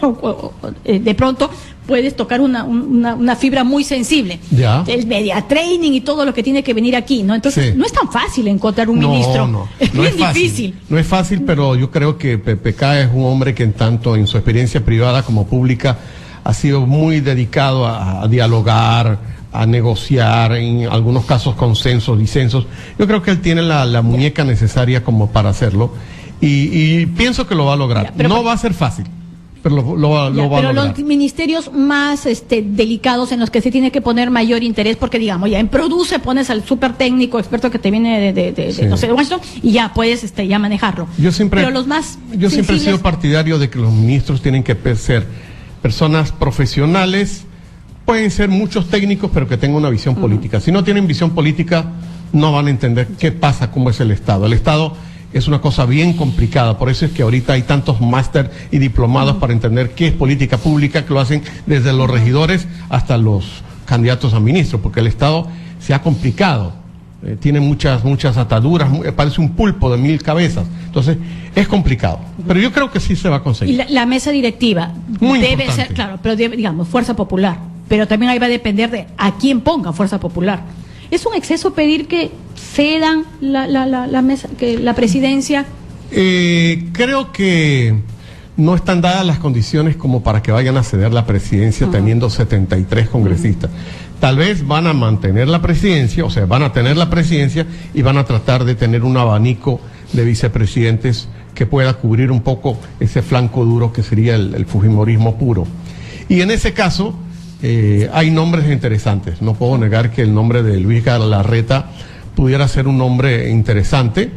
de pronto puedes tocar una fibra muy sensible. Ya. El media training y todo lo que tiene que venir aquí, ¿no? Entonces, sí, no es tan fácil encontrar un ministro. No, es bien difícil. No es fácil, pero yo creo que PPK es un hombre que en tanto en su experiencia privada como pública ha sido muy dedicado a dialogar, a negociar, en algunos casos consensos, disensos. Yo creo que él tiene la muñeca necesaria como para hacerlo y pienso que lo va a lograr. No va a ser fácil, pero lo va a lograr. Pero los ministerios más delicados en los que se tiene que poner mayor interés, porque digamos, ya en Produce pones al súper técnico experto que te viene de no sé, de Washington, y ya puedes ya manejarlo. Pero los más yo siempre he sido partidario de que los ministros tienen que ser personas profesionales. Pueden ser muchos técnicos, pero que tengan una visión política. Si no tienen visión política, no van a entender qué pasa, cómo es el Estado. El Estado es una cosa bien complicada, por eso es que ahorita hay tantos máster y diplomados para entender qué es política pública, que lo hacen desde los regidores hasta los candidatos a ministros, porque el Estado se ha complicado, tiene muchas ataduras, parece un pulpo de 1000 cabezas, entonces es complicado, pero yo creo que sí se va a conseguir. Y la mesa directiva Muy debe importante. ser, claro, pero digamos, fuerza popular, pero también ahí va a depender de a quién ponga fuerza popular. ¿Es un exceso pedir que cedan la mesa, que la presidencia? Creo que no están dadas las condiciones como para que vayan a ceder la presidencia teniendo 73 congresistas. Tal vez van a mantener la presidencia, o sea, van a tener la presidencia y van a tratar de tener un abanico de vicepresidentes que pueda cubrir un poco ese flanco duro que sería el fujimorismo puro. Y en ese caso hay nombres interesantes. No puedo negar que el nombre de Luis Galarreta pudiera ser un nombre interesante.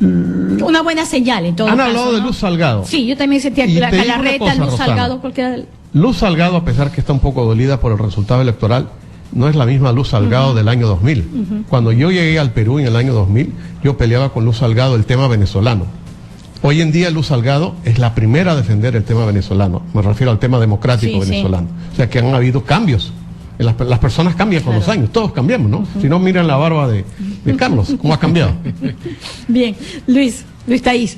Una buena señal en todo caso. Han hablado de ¿no? Luz Salgado. Sí, yo también sentía Y que te digo una Galarreta, cosa, Luz Rosana. Salgado, cualquiera del... Luz Salgado, a pesar que está un poco dolida por el resultado electoral, no es la misma Luz Salgado del año 2000. Cuando yo llegué al Perú en el año 2000, yo peleaba con Luz Salgado el tema venezolano. Hoy en día Luz Salgado es la primera a defender el tema venezolano. Me refiero al tema democrático venezolano. O sea que han habido cambios. Las personas cambian con los años, todos cambiamos, ¿no? Si no, miren la barba de Carlos, cómo ha cambiado. Bien, Luis Taís,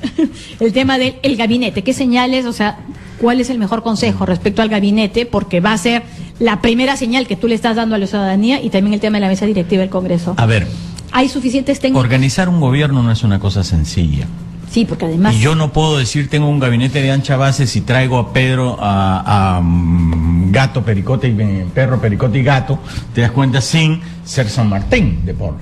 el tema del gabinete, ¿qué señales, o sea, cuál es el mejor consejo respecto al gabinete? Porque va a ser la primera señal que tú le estás dando a la ciudadanía, y también el tema de la mesa directiva del Congreso. A ver, ¿hay suficientes técnicos? organizar un gobierno no es una cosa sencilla. Sí, porque además... Y yo no puedo decir tengo un gabinete de ancha base si traigo a Pedro, a Gato, Pericote y Perro, Pericote y Gato, te das cuenta, sin ser San Martín de Porres.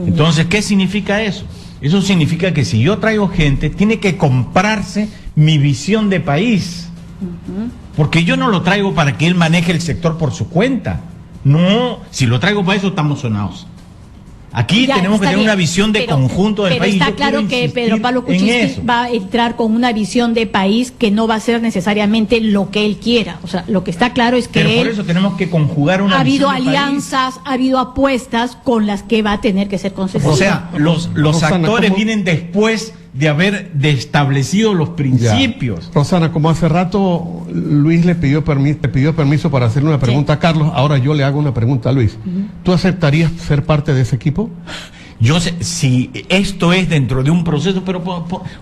Entonces, ¿qué significa eso? Eso significa que si yo traigo gente, tiene que comprarse mi visión de país. Porque yo no lo traigo para que él maneje el sector por su cuenta. No, si lo traigo para eso estamos sonados. Aquí Ya, tenemos que está tener bien, una visión de conjunto del país. Pero está Yo quiero claro que insistir Pedro Pablo en Kuczynski eso. va a entrar con una visión de país que no va a ser necesariamente lo que él quiera. O sea, lo que está claro es que Pero por él... eso tenemos que conjugar una ha habido visión de país. alianzas, ha habido apuestas con las que va a tener que ser concesivo. O sea, los Rosana, actores ¿cómo? vienen después de haber establecido los principios. Ya. Rosana, como hace rato Luis le pidió permiso para hacerle una pregunta a Carlos, ahora yo le hago una pregunta a Luis. ¿Tú aceptarías ser parte de ese equipo? Yo sé, si esto es dentro de un proceso, pero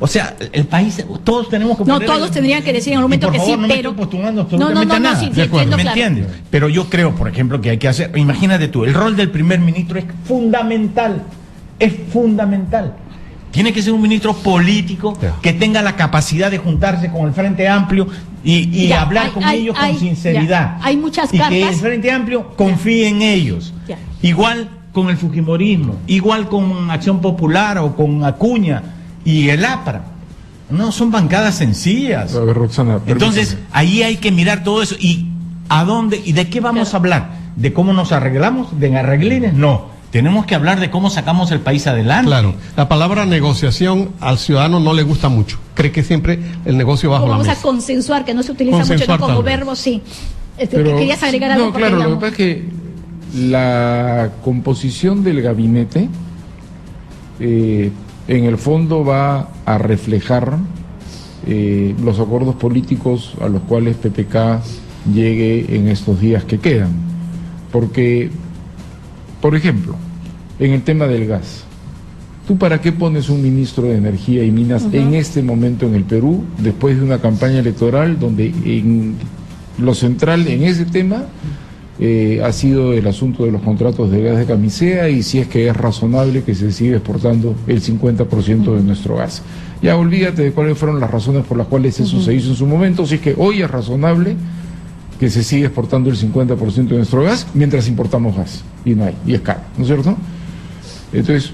o sea, el país, todos tenemos que No, poner todos tendrían que decir en algún Y, momento por que favor, sí, no me pero... estoy postulando absolutamente a no, nada. sí, De acuerdo. entiendo, ¿Me claro. entiendes? Pero yo creo, por ejemplo, que hay que hacer, imagínate tú, el rol del primer ministro es fundamental, Tiene que ser un ministro político que tenga la capacidad de juntarse con el Frente Amplio y Ya, hablar con ellos con sinceridad. ya. Hay muchas y que el cartas. Frente Amplio confíe en ellos. Ya. Igual con el fujimorismo, igual con Acción Popular o con Acuña y el APRA. No son bancadas sencillas. A ver, Roxana, Entonces, ahí hay que mirar todo eso. ¿Y a dónde y de qué vamos a hablar? ¿De cómo nos arreglamos? ¿De arreglines? No. Tenemos que hablar de cómo sacamos el país adelante. Claro, la palabra negociación al ciudadano no le gusta mucho. Cree que siempre el negocio bajo la Vamos mesa. a consensuar, que no se utiliza mucho Consensuar, ¿no? como tal vez. verbo, sí. Pero, ¿Querías agregar algo? no, Porque claro, lo que digamos- pasa es que la composición del gabinete en el fondo va a reflejar los acuerdos políticos a los cuales PPK llegue en estos días que quedan. Porque, por ejemplo, en el tema del gas, ¿tú para qué pones un ministro de Energía y Minas en este momento en el Perú, después de una campaña electoral donde en lo central en ese tema ha sido el asunto de los contratos de gas de camisea y si es que es razonable que se siga exportando el 50% de nuestro gas. Ya olvídate de cuáles fueron las razones por las cuales eso se hizo en su momento, si es que hoy es razonable que se siga exportando el 50% de nuestro gas mientras importamos gas, y no hay, y es caro, ¿no es cierto? Entonces,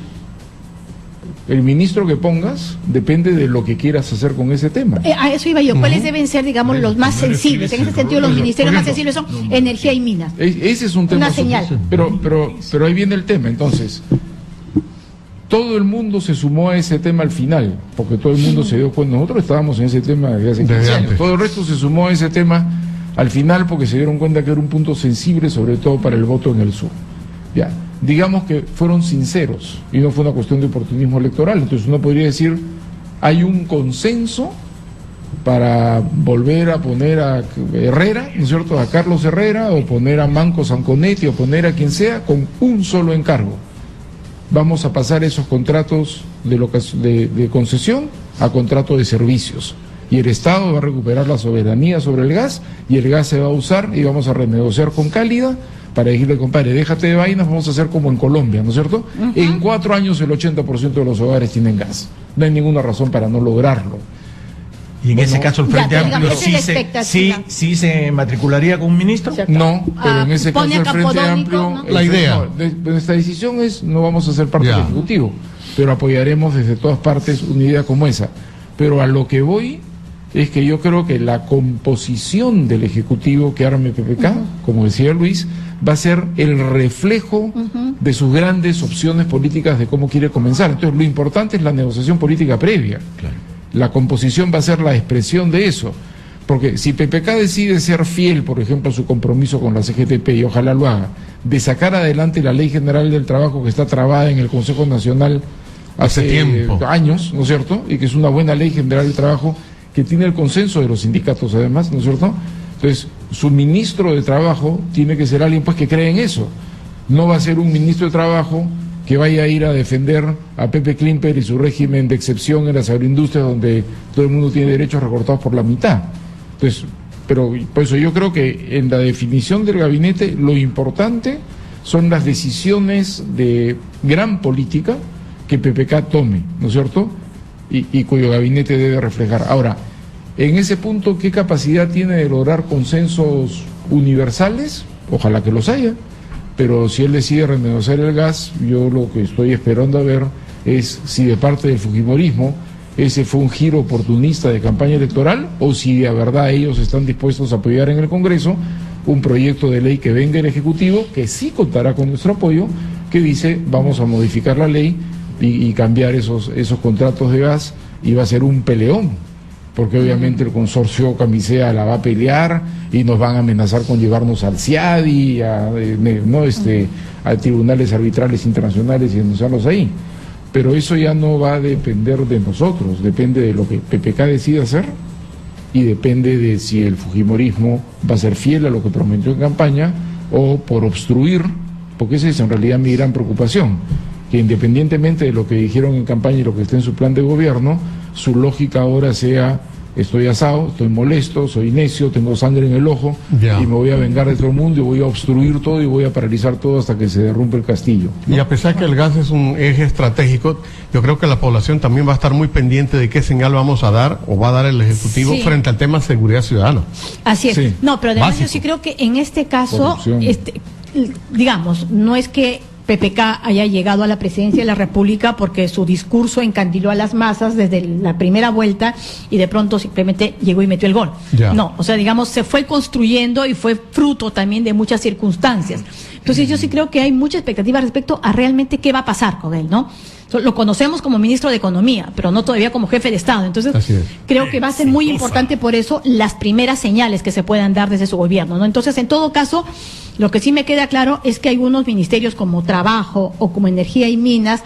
el ministro que pongas depende de lo que quieras hacer con ese tema. A eso iba yo. ¿Cuáles deben ser, digamos, los más sensibles? En ese sentido, los ministerios más sensibles son energía y minas. Ese es un tema. Una señal. Pero ahí viene el tema. Entonces, todo el mundo se sumó a ese tema al final, porque todo el mundo se dio cuenta. Nosotros estábamos en ese tema desde hace 15 años. Todo el resto se sumó a ese tema al final porque se dieron cuenta que era un punto sensible, sobre todo para el voto en el sur. Ya. Digamos que fueron sinceros y no fue una cuestión de oportunismo electoral. Entonces uno podría decir, hay un consenso para volver a poner a Herrera, ¿no es cierto?, a Carlos Herrera, o poner a Manco Sanconetti, o poner a quien sea, con un solo encargo. Vamos a pasar esos contratos de concesión a contratos de servicios. Y el Estado va a recuperar la soberanía sobre el gas, y el gas se va a usar, y vamos a renegociar con Cálida, para decirle, compadre, déjate de vainas, vamos a hacer como en Colombia, ¿no es cierto? En 4 años el 80% de los hogares tienen gas. No hay ninguna razón para no lograrlo. Y en ese caso el Frente Amplio sí se matricularía con un ministro. No, pero en ese caso el Frente Amplio... ¿no? La idea. Nuestra decisión es, no vamos a ser parte del Ejecutivo, pero apoyaremos desde todas partes una idea como esa. Pero a lo que voy es que yo creo que la composición del Ejecutivo que arme PPK, como decía Luis, va a ser el reflejo de sus grandes opciones políticas de cómo quiere comenzar. Entonces lo importante es la negociación política previa. Claro. La composición va a ser la expresión de eso. Porque si PPK decide ser fiel, por ejemplo, a su compromiso con la CGTP, y ojalá lo haga, de sacar adelante la Ley General del Trabajo que está trabada en el Consejo Nacional hace años, ¿no es cierto? Y que es una buena Ley General del Trabajo que tiene el consenso de los sindicatos además, ¿no es cierto? Entonces, su ministro de Trabajo tiene que ser alguien pues que cree en eso. No va a ser un ministro de Trabajo que vaya a ir a defender a Pepe Klimper y su régimen de excepción en las agroindustrias donde todo el mundo tiene derechos recortados por la mitad. Entonces, pero por eso yo creo que en la definición del gabinete lo importante son las decisiones de gran política que PPK tome, ¿no es cierto? Y cuyo gabinete debe reflejar. Ahora, en ese punto, ¿qué capacidad tiene de lograr consensos universales? Ojalá que los haya, pero si él decide renegociar el gas, yo lo que estoy esperando a ver es si de parte del fujimorismo ese fue un giro oportunista de campaña electoral o si de verdad ellos están dispuestos a apoyar en el Congreso un proyecto de ley que venga del Ejecutivo, que sí contará con nuestro apoyo, que dice vamos a modificar la ley y cambiar esos contratos de gas, y va a ser un peleón, porque obviamente el consorcio Camisea la va a pelear y nos van a amenazar con llevarnos al CIADI, a tribunales arbitrales internacionales y denunciarlos ahí. Pero eso ya no va a depender de nosotros, depende de lo que PPK decida hacer y depende de si el fujimorismo va a ser fiel a lo que prometió en campaña o por obstruir, porque esa es en realidad mi gran preocupación, que independientemente de lo que dijeron en campaña y lo que está en su plan de gobierno, su lógica ahora sea: estoy asado, estoy molesto, soy necio, tengo sangre en el ojo y me voy a vengar de todo el mundo y voy a obstruir todo y voy a paralizar todo hasta que se derrumbe el castillo, ¿no? Y a pesar que el gas es un eje estratégico, yo creo que la población también va a estar muy pendiente de qué señal vamos a dar o va a dar el Ejecutivo frente al tema de seguridad ciudadana. Así es. Sí. No, pero además yo sí creo que en este caso, digamos, no es que PPK haya llegado a la presidencia de la República porque su discurso encandiló a las masas desde la primera vuelta y de pronto simplemente llegó y metió el gol. No, o sea, digamos, se fue construyendo y fue fruto también de muchas circunstancias. Entonces yo sí creo que hay mucha expectativa respecto a realmente qué va a pasar con él, ¿no? Lo conocemos como ministro de Economía, pero no todavía como jefe de Estado. Entonces, creo que va a ser muy importante por eso las primeras señales que se puedan dar desde su gobierno, ¿no? Entonces, en todo caso, lo que sí me queda claro es que algunos ministerios como Trabajo o como Energía y Minas,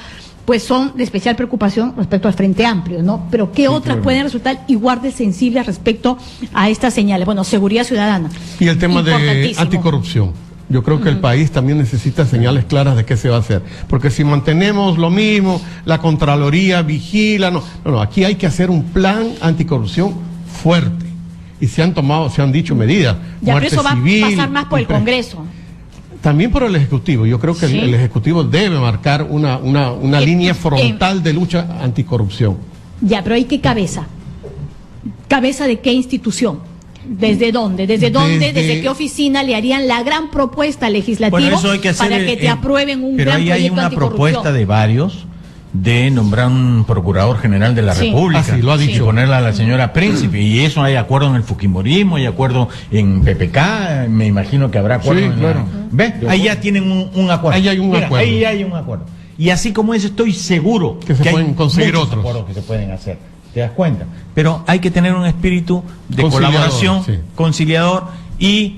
pues son de especial preocupación respecto al Frente Amplio, ¿no? Pero ¿qué otras pueden resultar igual de sensibles respecto a estas señales? Bueno, seguridad ciudadana. Y el tema de anticorrupción. Yo creo que el país también necesita señales claras de qué se va a hacer. Porque si mantenemos lo mismo, la Contraloría vigila, no, aquí hay que hacer un plan anticorrupción fuerte. Y se han dicho medidas. Ya, pero eso va a pasar más por el Congreso. También por el Ejecutivo. Yo creo que Sí. el Ejecutivo debe marcar una línea frontal de lucha anticorrupción. Ya, pero ¿hay qué cabeza? ¿Cabeza de qué institución? ¿Desde dónde? ¿Desde qué oficina le harían la gran propuesta legislativa Bueno, eso hay que hacer, para que te aprueben un pero gran ahí hay proyecto una anticorrupción? propuesta de varios de nombrar un procurador general de la Sí. República. Ah, sí, lo ha dicho. Y ponerla a la señora Príncipe. Y eso hay acuerdo en el Fujimorismo, hay acuerdo en PPK, me imagino que habrá acuerdo Sí, en claro. ¿Ves? Ahí ya tienen un acuerdo. Ahí hay un acuerdo. Ahí hay un acuerdo. Y así como eso, estoy seguro Que se pueden hay conseguir muchos otros. acuerdos que se pueden hacer. ¿Te das cuenta? Pero hay que tener un espíritu de Conciliador, colaboración, sí. conciliador, y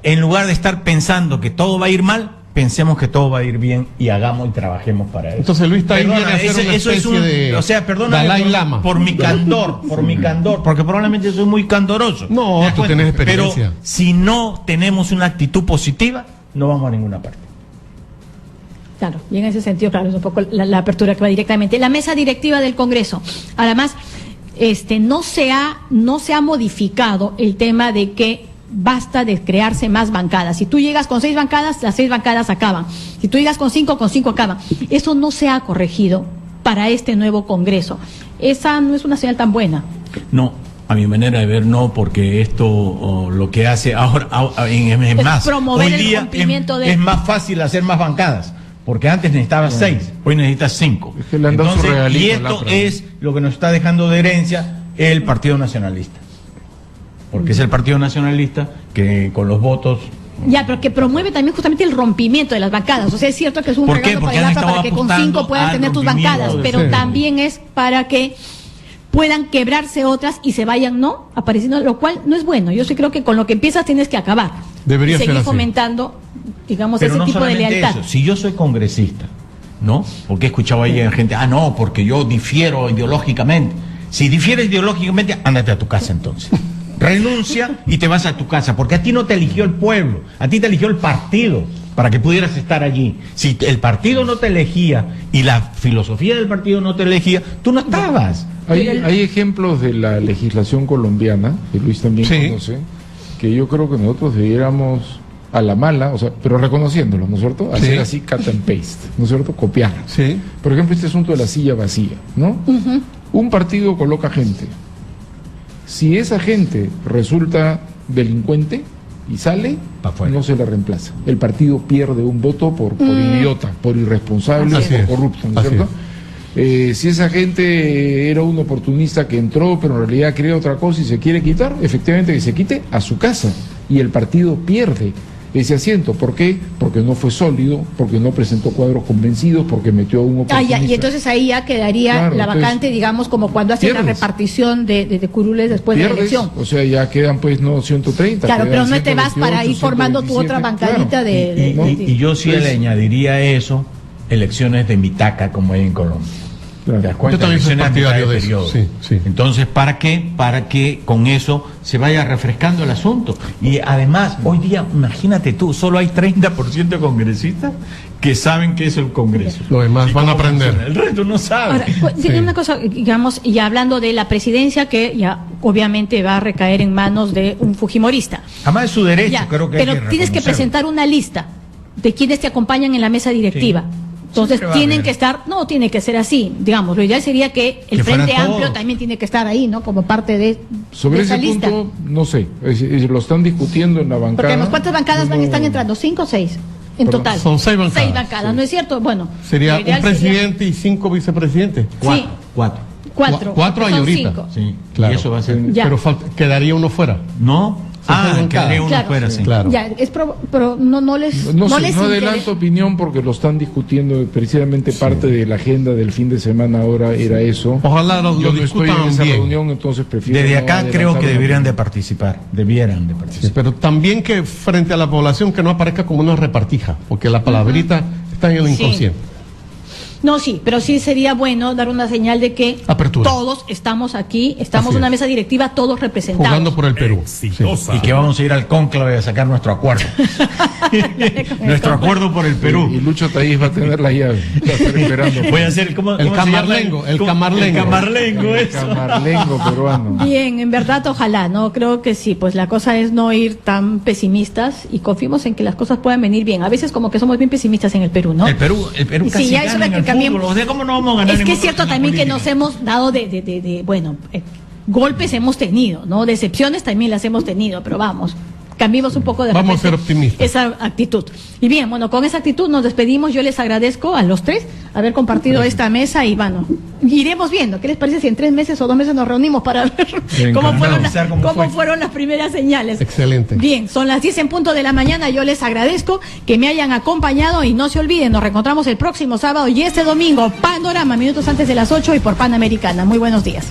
en lugar de estar pensando que todo va a ir mal, pensemos que todo va a ir bien y hagamos y trabajemos para eso. Entonces Luis ahí viene a ser una especie de o sea, perdóname Dalai Lama. por mi candor, porque probablemente soy muy candoroso. No, ¿Te das tú cuenta? tenés experiencia. Pero si no tenemos una actitud positiva, no vamos a ninguna parte. Claro, y en ese sentido, claro, es un poco la apertura que va directamente. La mesa directiva del Congreso, además, no se ha modificado el tema de que basta de crearse más bancadas. Si tú llegas con 6 bancadas, las 6 bancadas acaban. Si tú llegas con 5 acaban. Eso no se ha corregido para este nuevo Congreso. Esa no es una señal tan buena. No, a mi manera de ver, no, porque esto lo que hace ahora es más. promover hoy el día rompimiento de- es más fácil hacer más bancadas. Porque antes necesitabas 6, hoy necesitas 5. Es que le han dado su regalito y al esto APRA. es lo que nos está dejando de herencia el Partido Nacionalista. Porque es el Partido Nacionalista que con los votos... Ya, pero que promueve también justamente el rompimiento de las bancadas. O sea, es cierto que es un ¿Por qué? regalo Porque para el han APRA estado para que con apostando 5 puedas al tener tus rompimiento bancadas, de- pero Sí. también es para que puedan quebrarse otras y se vayan, ¿no? Apareciendo, lo cual no es bueno. Yo sí creo que con lo que empiezas tienes que acabar. Debería y seguir ser así. fomentando, digamos, Pero ese no tipo de solamente lealtad. eso, si yo soy congresista, ¿no? Porque he escuchado ahí a gente, no, porque yo difiero ideológicamente. Si difieres ideológicamente, ándate a tu casa entonces. Renuncia y te vas a tu casa, porque a ti no te eligió el pueblo, a ti te eligió el partido para que pudieras estar allí. Si el partido no te elegía y la filosofía del partido no te elegía, tú no estabas. Hay ejemplos de la legislación colombiana, que Luis también Sí. conoce, que yo creo que nosotros debiéramos a la mala, o sea, pero reconociéndolo, ¿no es cierto? Hacer Sí. así cut and paste, ¿no es cierto? Copiar. Sí. Por ejemplo, este asunto de la silla vacía, ¿no? Un partido coloca gente. Si esa gente resulta delincuente y sale, Pa' fuera. no se la reemplaza. El partido pierde un voto por idiota, por irresponsable, Así por es. corrupto, ¿no es Así cierto? Si esa gente era un oportunista que entró, pero en realidad quería otra cosa y se quiere quitar, efectivamente que se quite a su casa. Y el partido pierde ese asiento. ¿Por qué? Porque no fue sólido, porque no presentó cuadros convencidos, porque metió a un oportunista. Y entonces ahí ya quedaría Claro, la entonces, vacante, digamos, como cuando hacen la pierdes. repartición de curules después de la Pierdes, elección. o sea, ya quedan pues no 130. Claro, quedan pero no te vas para ir 128, formando tu otra 127, bancadita claro. Y yo sí le añadiría a eso elecciones de mitaca como hay en Colombia. Claro. ¿Te das cuenta? Yo también soy Elecciones a partidario mitad de eso, periodo. sí, sí. Entonces, ¿para qué? Para que con eso se vaya refrescando el asunto. Y además, hoy día, imagínate tú, solo hay 30% de congresistas que saben qué es el Congreso. Los demás Y van a cómo aprender. funciona. El resto no sabe. Ahora, pues, Sí. una cosa, digamos, ya hablando de la presidencia, que ya obviamente va a recaer en manos de un fujimorista. Además es su derecho, Ya, creo que pero hay que tienes que reconocerlo. presentar una lista de quienes te acompañan en la mesa directiva. Sí. Entonces Siempre va a tienen haber. que estar, no tiene que ser así, digamos, lo ideal sería que el Que fueran Frente Amplio todos. también tiene que estar ahí, ¿no? Como parte de Sobre esa ese lista. punto, no sé, lo están discutiendo en la bancada. Porque además, ¿cuántas bancadas No- están entrando? ¿5 o 6? En Perdón, total. son 6 bancadas. 6 bancadas, ¿no es cierto? Bueno. Sería lo ideal un presidente y 5 vicepresidentes. Sí, Cuatro. 4. 4 hay son ahorita. 5. Sí, Claro. y eso va a ser. Ya. Pero quedaría uno fuera. ¿No? Son seis bancadas. quedaría uno Claro. fuera, sí. Claro. Ya, pero no les No, sé, les no interesa. adelanto opinión porque lo están discutiendo, precisamente parte de la agenda del fin de semana ahora era eso. Ojalá lo Yo no estoy en discutan esa bien. reunión, entonces prefiero. Desde no acá creo adelantar que una debieran de opinión. participar. Debieran de Sí, participar. pero también que frente a la población que no aparezca como una repartija, porque la palabrita está en el Sí. inconsciente. No, sí, pero sí sería bueno dar una señal de que Apertura. todos estamos aquí, estamos Así en una es. mesa directiva, todos representados. Jugando por el Perú. Exitosa. Y que vamos a ir al cónclave a sacar nuestro acuerdo. Nuestro acuerdo por el Perú. Y Lucho Taís va a tener la llave. Va a estar esperando. Voy a hacer ¿cómo se llama? camarlengo, el camarlengo. El camarlengo, El eso. camarlengo peruano. Bien, en verdad, ojalá, ¿no? Creo que sí, pues la cosa es no ir tan pesimistas y confiemos en que las cosas puedan venir bien. A veces como que somos bien pesimistas en el Perú, ¿no? El Perú Sí, casi ya es gana hora en que el cambiemos. fútbol. O sea, ¿cómo no vamos a ganar Es en que es otros cierto temas también que nos políticos? hemos dado bueno, golpes hemos tenido, ¿no? Decepciones también las hemos tenido, pero vamos, cambiemos un poco de Vamos a repente ser optimistas. esa actitud. Y bien, bueno, con esa actitud nos despedimos. Yo les agradezco a los tres haber compartido esta mesa y bueno, iremos viendo. ¿Qué les parece si en 3 meses o 2 meses nos reunimos para ver cómo fueron las primeras señales? Excelente. Bien, son las 10 en punto de la mañana. Yo les agradezco que me hayan acompañado y no se olviden, nos reencontramos el próximo sábado y este domingo, Panorama, minutos antes de las 8 y por Panamericana. Muy buenos días.